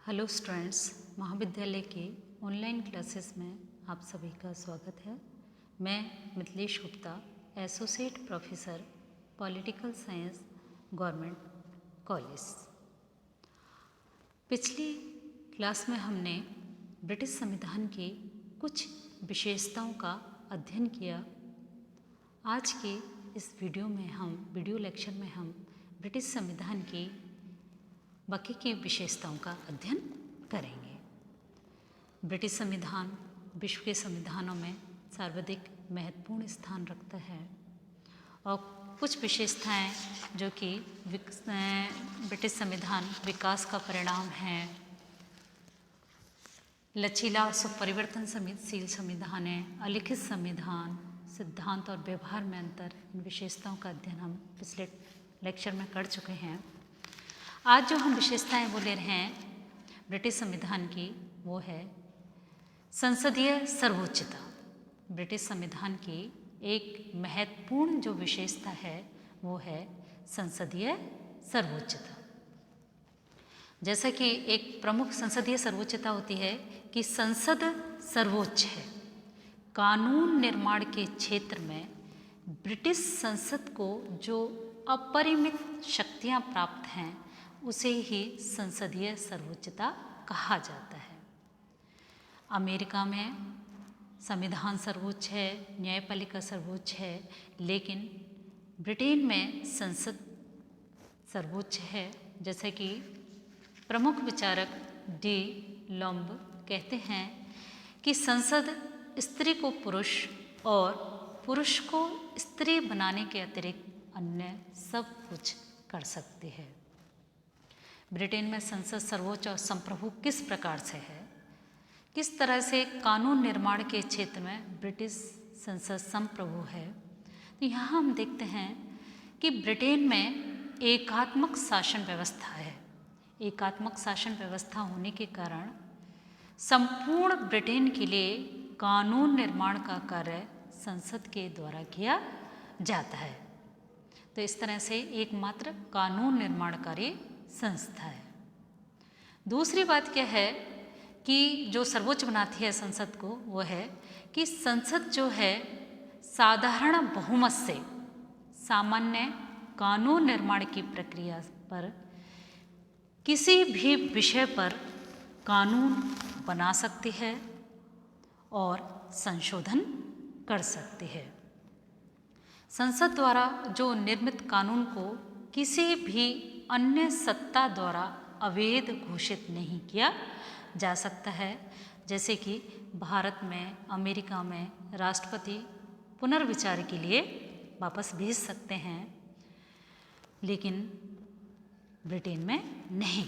Hello students, महाविद्यालय के online classes में आप सभी का स्वागत है। मैं Mithilesh Gupta, associate professor political science, government college. पिछली क्लास में हमने ब्रिटिश संविधान की कुछ विशेषताओं का अध्ययन किया। आज के इस वीडियो लेक्चर में हम ब्रिटिश संविधान की बाकी की विशेषताओं का अध्ययन करेंगे। ब्रिटिश संविधान विश्व के संविधानों में सर्वाधिक महत्वपूर्ण स्थान रखता है और कुछ विशेषताएं जो कि ब्रिटिश संविधान विकास का परिणाम है। लचीला परिवर्तनशील संविधान है, अलिखित संविधान, सिद्धांत और व्यवहार में अंतर, इन विशेषताओं का अध्ययन हम पिछले लेक्चर में कर चुके हैं। आज जो हम विशेषताएं वो ले रहे हैं ब्रिटिश संविधान की, वो है संसदीय सर्वोच्चता। ब्रिटिश संविधान की एक महत्वपूर्ण जो विशेषता है वो है संसदीय सर्वोच्चता। जैसा कि एक प्रमुख संसदीय सर्वोच्चता होती है कि संसद सर्वोच्च है। कानून निर्माण के क्षेत्र में ब्रिटिश संसद को जो अपरिमित शक्तियां प्राप्त हैं उसे ही संसदीय सर्वोच्चता कहा जाता है। अमेरिका में संविधान सर्वोच्च है, न्यायपालिका सर्वोच्च है, लेकिन ब्रिटेन में संसद सर्वोच्च है। जैसे कि प्रमुख विचारक डी लॉम्ब कहते हैं कि संसद स्त्री को पुरुष और पुरुष को स्त्री बनाने के अतिरिक्त अन्य सब कुछ कर सकती है। ब्रिटेन में संसद सर्वोच्च और संप्रभु किस प्रकार से है, किस तरह से कानून निर्माण के क्षेत्र में ब्रिटिश संसद संप्रभु है, तो यहाँ हम देखते हैं कि ब्रिटेन में एकात्मक शासन व्यवस्था है। एकात्मक शासन व्यवस्था होने के कारण संपूर्ण ब्रिटेन के लिए कानून निर्माण का कार्य संसद के द्वारा किया जाता है। तो इस तरह से एकमात्र कानून निर्माणकारी संस्था है। दूसरी बात क्या है कि जो सर्वोच्च बनाती है संसद को, वो है कि संसद जो है साधारण बहुमत से सामान्य कानून निर्माण की प्रक्रिया पर किसी भी विषय पर कानून बना सकती है और संशोधन कर सकती है। संसद द्वारा जो निर्मित कानून को किसी भी अन्य सत्ता द्वारा अवैध घोषित नहीं किया जा सकता है। जैसे कि भारत में, अमेरिका में राष्ट्रपति पुनर्विचार के लिए वापस भेज सकते हैं, लेकिन ब्रिटेन में नहीं।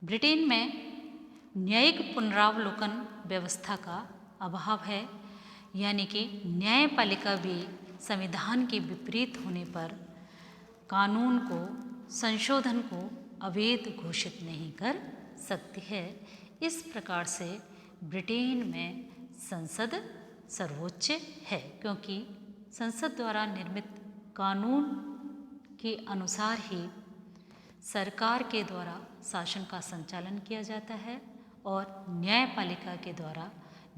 ब्रिटेन में न्यायिक पुनरावलोकन व्यवस्था का अभाव है, यानी कि न्यायपालिका भी संविधान के विपरीत होने पर कानून को, संशोधन को अवैध घोषित नहीं कर सकती है। इस प्रकार से ब्रिटेन में संसद सर्वोच्च है, क्योंकि संसद द्वारा निर्मित कानून के अनुसार ही सरकार के द्वारा शासन का संचालन किया जाता है और न्यायपालिका के द्वारा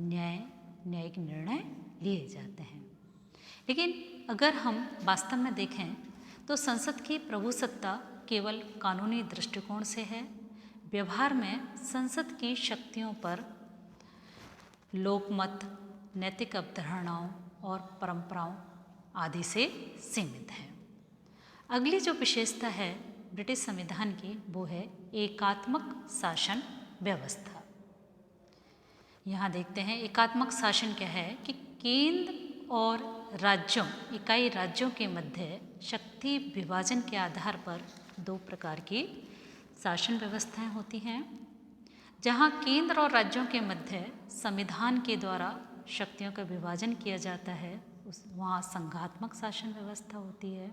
न्यायिक निर्णय लिए जाते हैं। लेकिन अगर हम वास्तव में देखें तो संसद की प्रभुसत्ता केवल कानूनी दृष्टिकोण से है। व्यवहार में संसद की शक्तियों पर लोकमत, नैतिक अवधारणाओं और परंपराओं आदि से सीमित है। अगली जो विशेषता है ब्रिटिश संविधान की, वो है एकात्मक शासन व्यवस्था। यहाँ देखते हैं एकात्मक शासन क्या है कि केंद्र और राज्यों, इकाई राज्यों के मध्य शक्ति विभाजन के आधार पर दो प्रकार की शासन व्यवस्थाएं होती हैं। जहां केंद्र और राज्यों के मध्य संविधान के द्वारा शक्तियों का विभाजन किया जाता है, वहाँ संघात्मक शासन व्यवस्था होती है।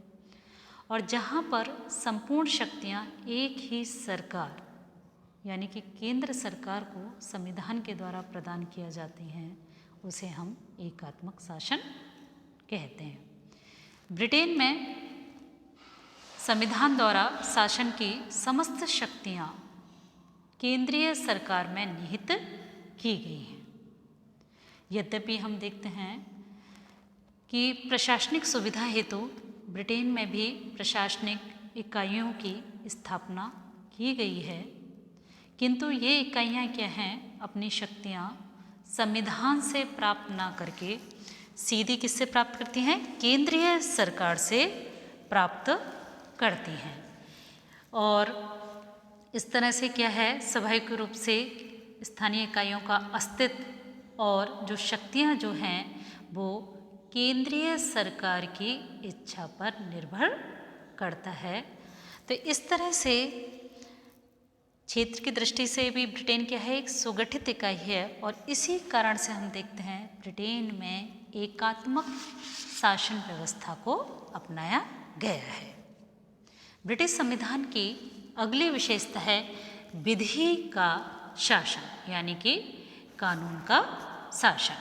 और जहाँ पर संपूर्ण शक्तियाँ एक ही सरकार, यानी कि केंद्र सरकार को संविधान के द्वारा प्रदान किया जाती हैं, उसे हम एकात्मक शासन कहते हैं। ब्रिटेन में संविधान द्वारा शासन की समस्त शक्तियाँ केंद्रीय सरकार में निहित की गई हैं। यद्यपि हम देखते हैं कि प्रशासनिक सुविधा हेतु ब्रिटेन में भी प्रशासनिक इकाइयों की स्थापना की गई है, किंतु ये इकाइयाँ क्या हैं, अपनी शक्तियाँ संविधान से प्राप्त ना करके सीधी किससे प्राप्त करती हैं, केंद्रीय सरकार से प्राप्त करती हैं। और इस तरह से क्या है, स्वाभाविक रूप से स्थानीय इकाइयों का अस्तित्व और जो शक्तियाँ जो हैं वो केंद्रीय सरकार की इच्छा पर निर्भर करता है। तो इस तरह से क्षेत्र की दृष्टि से भी ब्रिटेन क्या है, एक सुगठित इकाई है और इसी कारण से हम देखते हैं ब्रिटेन में एकात्मक शासन व्यवस्था को अपनाया गया है। ब्रिटिश संविधान की अगली विशेषता है विधि का शासन, यानी कि कानून का शासन।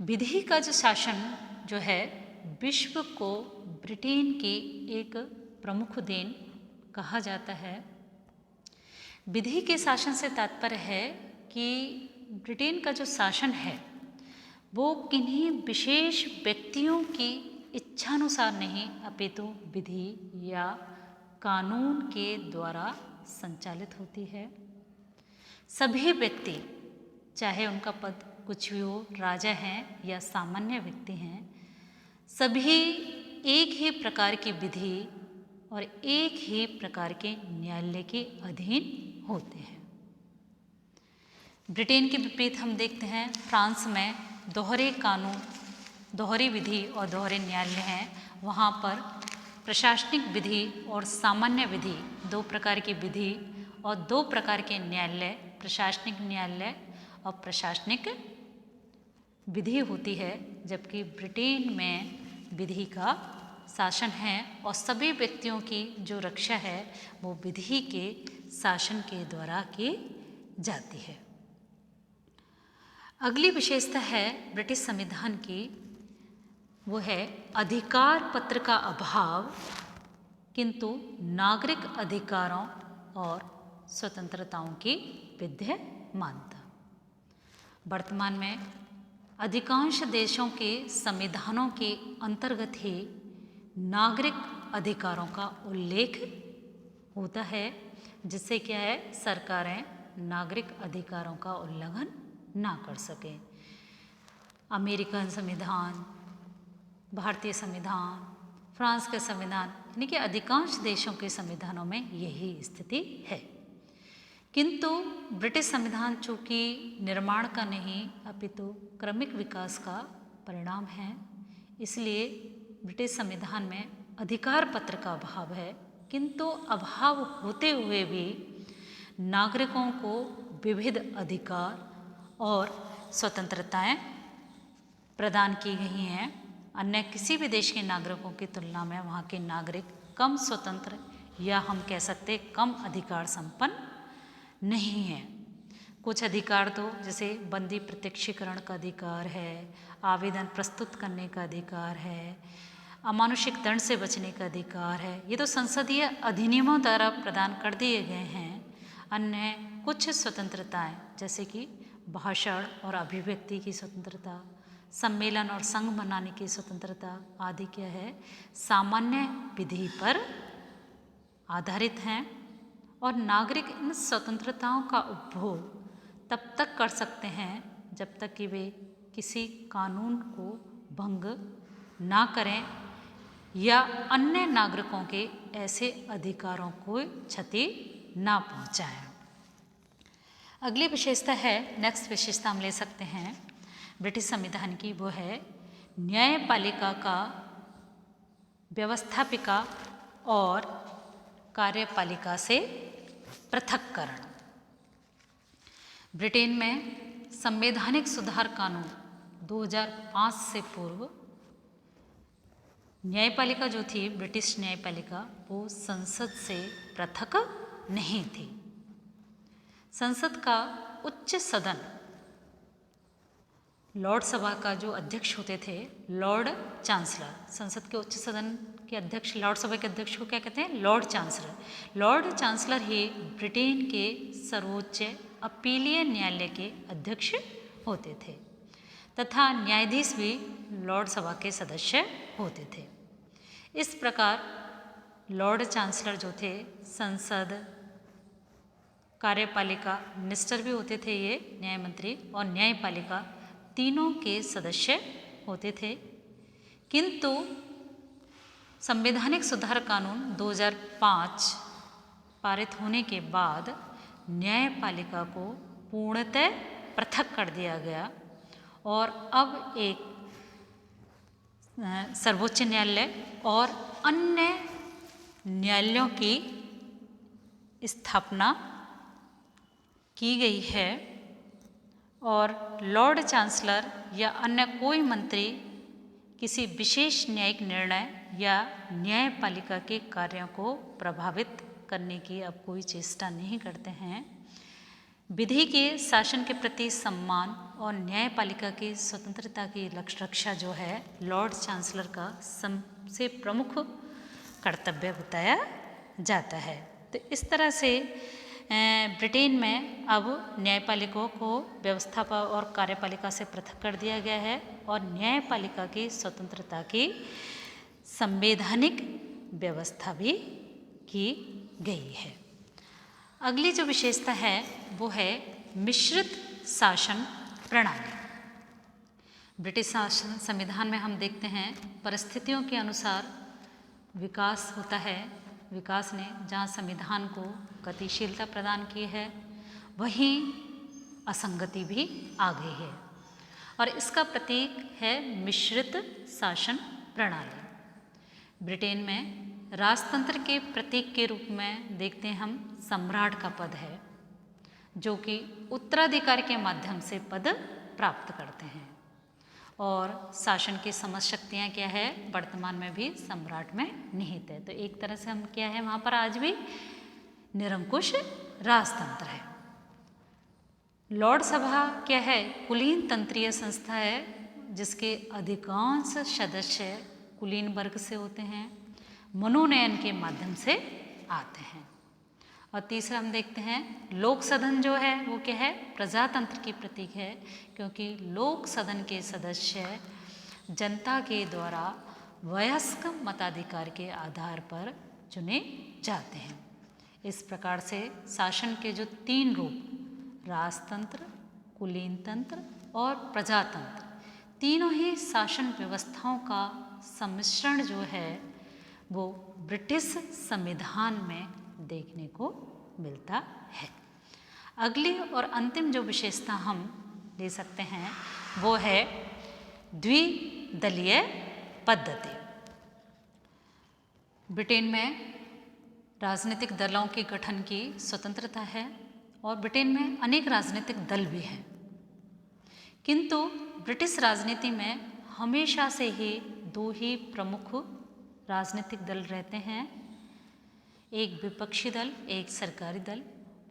विधि का जो शासन जो है विश्व को ब्रिटेन की एक प्रमुख देन कहा जाता है। विधि के शासन से तात्पर्य है कि ब्रिटेन का जो शासन है वो किन्हीं विशेष व्यक्तियों की इच्छानुसार नहीं, अपितु विधि या कानून के द्वारा संचालित होती है। सभी व्यक्ति, चाहे उनका पद कुछ भी हो, राजा हैं या सामान्य व्यक्ति हैं, सभी एक ही प्रकार की विधि और एक ही प्रकार के न्यायालय के अधीन होते हैं। ब्रिटेन के विपरीत हम देखते हैं फ्रांस में दोहरे कानून, दोहरी विधि और दोहरे न्यायालय हैं। वहाँ पर प्रशासनिक विधि और सामान्य विधि, दो प्रकार की विधि और दो प्रकार के न्यायालय, प्रशासनिक न्यायालय और प्रशासनिक विधि होती है। जबकि ब्रिटेन में विधि का शासन है और सभी व्यक्तियों की जो रक्षा है वो विधि के शासन के द्वारा की जाती है। अगली विशेषता है ब्रिटिश संविधान की, वो है अधिकार पत्र का अभाव, किंतु नागरिक अधिकारों और स्वतंत्रताओं की विद्यमानता। वर्तमान में अधिकांश देशों के संविधानों के अंतर्गत ही नागरिक अधिकारों का उल्लेख होता है, जिससे क्या है, सरकारें नागरिक अधिकारों का उल्लंघन ना कर सकें। अमेरिकन संविधान, भारतीय संविधान, फ्रांस के संविधान, यानी कि अधिकांश देशों के संविधानों में यही स्थिति है। किंतु ब्रिटिश संविधान चूँकि निर्माण का नहीं अपितु क्रमिक विकास का परिणाम है, इसलिए ब्रिटिश संविधान में अधिकार पत्र का अभाव है। किंतु अभाव होते हुए भी नागरिकों को विविध अधिकार और स्वतंत्रताएं प्रदान की गई हैं। अन्य किसी भी देश के नागरिकों की तुलना में वहाँ के नागरिक कम स्वतंत्र या हम कह सकते कम अधिकार संपन्न नहीं है। कुछ अधिकार तो जैसे बंदी प्रत्यक्षीकरण का अधिकार है, आवेदन प्रस्तुत करने का अधिकार है, अमानुषिक दंड से बचने का अधिकार है, ये तो संसदीय अधिनियमों द्वारा प्रदान कर दिए गए हैं। अन्य कुछ स्वतंत्रताएं जैसे कि भाषण और अभिव्यक्ति की स्वतंत्रता, सम्मेलन और संघ बनाने की स्वतंत्रता आदि क्या है, सामान्य विधि पर आधारित हैं और नागरिक इन स्वतंत्रताओं का उपभोग तब तक कर सकते हैं जब तक कि वे किसी कानून को भंग ना करें या अन्य नागरिकों के ऐसे अधिकारों को क्षति ना पहुंचाएं। अगली विशेषता है, नेक्स्ट विशेषता हम ले सकते हैं ब्रिटिश संविधान की, वो है न्यायपालिका का व्यवस्थापिका और कार्यपालिका से पृथक्करण। ब्रिटेन में संवैधानिक सुधार कानून 2005 से पूर्व न्यायपालिका जो थी, ब्रिटिश न्यायपालिका, वो संसद से पृथक नहीं थी। संसद का उच्च सदन लॉर्ड सभा का जो अध्यक्ष होते थे लॉर्ड चांसलर, संसद के उच्च सदन के अध्यक्ष, लॉर्ड सभा के अध्यक्ष को क्या कहते हैं? Lord chancellor. लॉर्ड चांसलर ही ब्रिटेन के सर्वोच्च अपीलीय न्यायालय के अध्यक्ष होते थे तथा न्यायाधीश भी लॉर्ड सभा के सदस्य होते थे। इस प्रकार लॉर्ड चांसलर जो थे संसद, कार्यपालिका, मिनिस्टर भी होते थे ये न्याय मंत्री, और न्यायपालिका तीनों के सदस्य होते थे। किंतु संवैधानिक सुधार कानून 2005 पारित होने के बाद न्यायपालिका को पूर्णतः पृथक कर दिया गया और अब एक सर्वोच्च न्यायालय और अन्य न्यायालयों की स्थापना की गई है और लॉर्ड चांसलर या अन्य कोई मंत्री किसी विशेष न्यायिक निर्णय या न्यायपालिका के कार्यों को प्रभावित करने की अब कोई चेष्टा नहीं करते हैं। विधि के शासन के प्रति सम्मान और न्यायपालिका की स्वतंत्रता की रक्षा जो है लॉर्ड चांसलर का सबसे प्रमुख कर्तव्य बताया जाता है। तो इस तरह से ब्रिटेन में अब न्यायपालिकाओं को व्यवस्थापक और कार्यपालिका से पृथक कर दिया गया है और न्यायपालिका की स्वतंत्रता की संवैधानिक व्यवस्था भी की गई है। अगली जो विशेषता है वो है मिश्रित शासन प्रणाली। ब्रिटिश शासन संविधान में हम देखते हैं परिस्थितियों के अनुसार विकास होता है। विकास ने जहाँ संविधान को गतिशीलता प्रदान की है वहीं असंगति भी आ गई है और इसका प्रतीक है मिश्रित शासन प्रणाली। ब्रिटेन में राजतंत्र के प्रतीक के रूप में देखते हैं हम सम्राट का पद है जो कि उत्तराधिकार के माध्यम से पद प्राप्त करते हैं और शासन की समस्त शक्तियाँ क्या है वर्तमान में भी सम्राट में निहित है। तो एक तरह से हम क्या है वहाँ पर आज भी निरंकुश राजतंत्र है। लॉर्ड सभा क्या है कुलीन तंत्रीय संस्था है जिसके अधिकांश सदस्य कुलीन वर्ग से होते हैं, मनोनयन के माध्यम से आते हैं। और तीसरा हम देखते हैं लोक सदन जो है वो क्या है प्रजातंत्र की प्रतीक है क्योंकि लोक सदन के सदस्य जनता के द्वारा वयस्क मताधिकार के आधार पर चुने जाते हैं। इस प्रकार से शासन के जो तीन रूप राजतंत्र, कुलीन तंत्र और प्रजातंत्र तीनों ही शासन व्यवस्थाओं का सम्मिश्रण जो है वो ब्रिटिश संविधान में देखने को मिलता है। अगली और अंतिम जो विशेषता हम ले सकते हैं वो है द्विदलीय पद्धति। ब्रिटेन में राजनीतिक दलों के गठन की स्वतंत्रता है और ब्रिटेन में अनेक राजनीतिक दल भी हैं, किंतु ब्रिटिश राजनीति में हमेशा से ही दो ही प्रमुख राजनीतिक दल रहते हैं, एक विपक्षी दल, एक सरकारी दल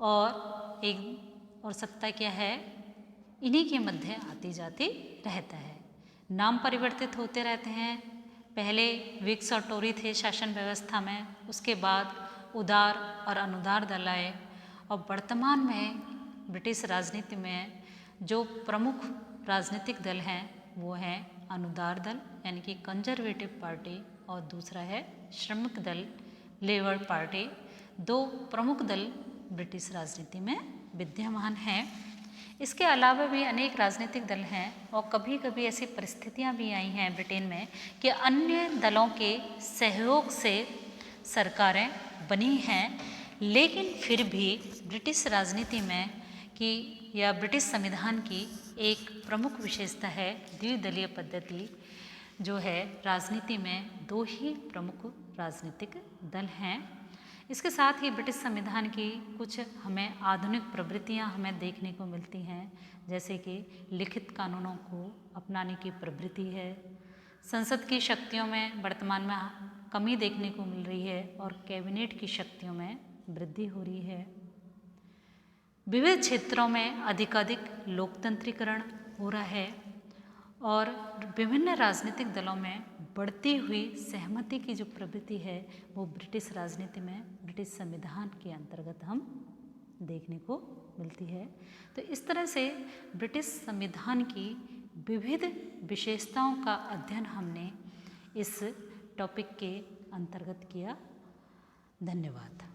और सत्ता क्या है इन्हीं के मध्य आती जाती रहता है। नाम परिवर्तित होते रहते हैं। पहले विक्स और टोरी थे शासन व्यवस्था में, उसके बाद उदार और अनुदार दल आए और वर्तमान में ब्रिटिश राजनीति में जो प्रमुख राजनीतिक दल हैं वो हैं अनुदार दल यानी कि कंजर्वेटिव पार्टी और दूसरा है श्रमिक दल लेबर पार्टी। दो प्रमुख दल ब्रिटिश राजनीति में विद्यमान हैं। इसके अलावा भी अनेक राजनीतिक दल हैं और कभी कभी ऐसी परिस्थितियां भी आई हैं ब्रिटेन में कि अन्य दलों के सहयोग से सरकारें बनी हैं, लेकिन फिर भी ब्रिटिश राजनीति में या ब्रिटिश संविधान की एक प्रमुख विशेषता है द्विदलीय पद्धति जो है राजनीति में दो ही प्रमुख राजनीतिक दल हैं। इसके साथ ही ब्रिटिश संविधान की कुछ हमें आधुनिक प्रवृत्तियां हमें देखने को मिलती हैं, जैसे कि लिखित कानूनों को अपनाने की प्रवृत्ति है। संसद की शक्तियों में वर्तमान में कमी देखने को मिल रही है और कैबिनेट की शक्तियों में वृद्धि हो रही है। विविध क्षेत्रों में अधिकाधिक लोकतंत्रीकरण हो रहा है और विभिन्न राजनीतिक दलों में बढ़ती हुई सहमति की जो प्रवृत्ति है वो ब्रिटिश राजनीति में ब्रिटिश संविधान के अंतर्गत हम देखने को मिलती है। तो इस तरह से ब्रिटिश संविधान की विविध विशेषताओं का अध्ययन हमने इस टॉपिक के अंतर्गत किया। धन्यवाद।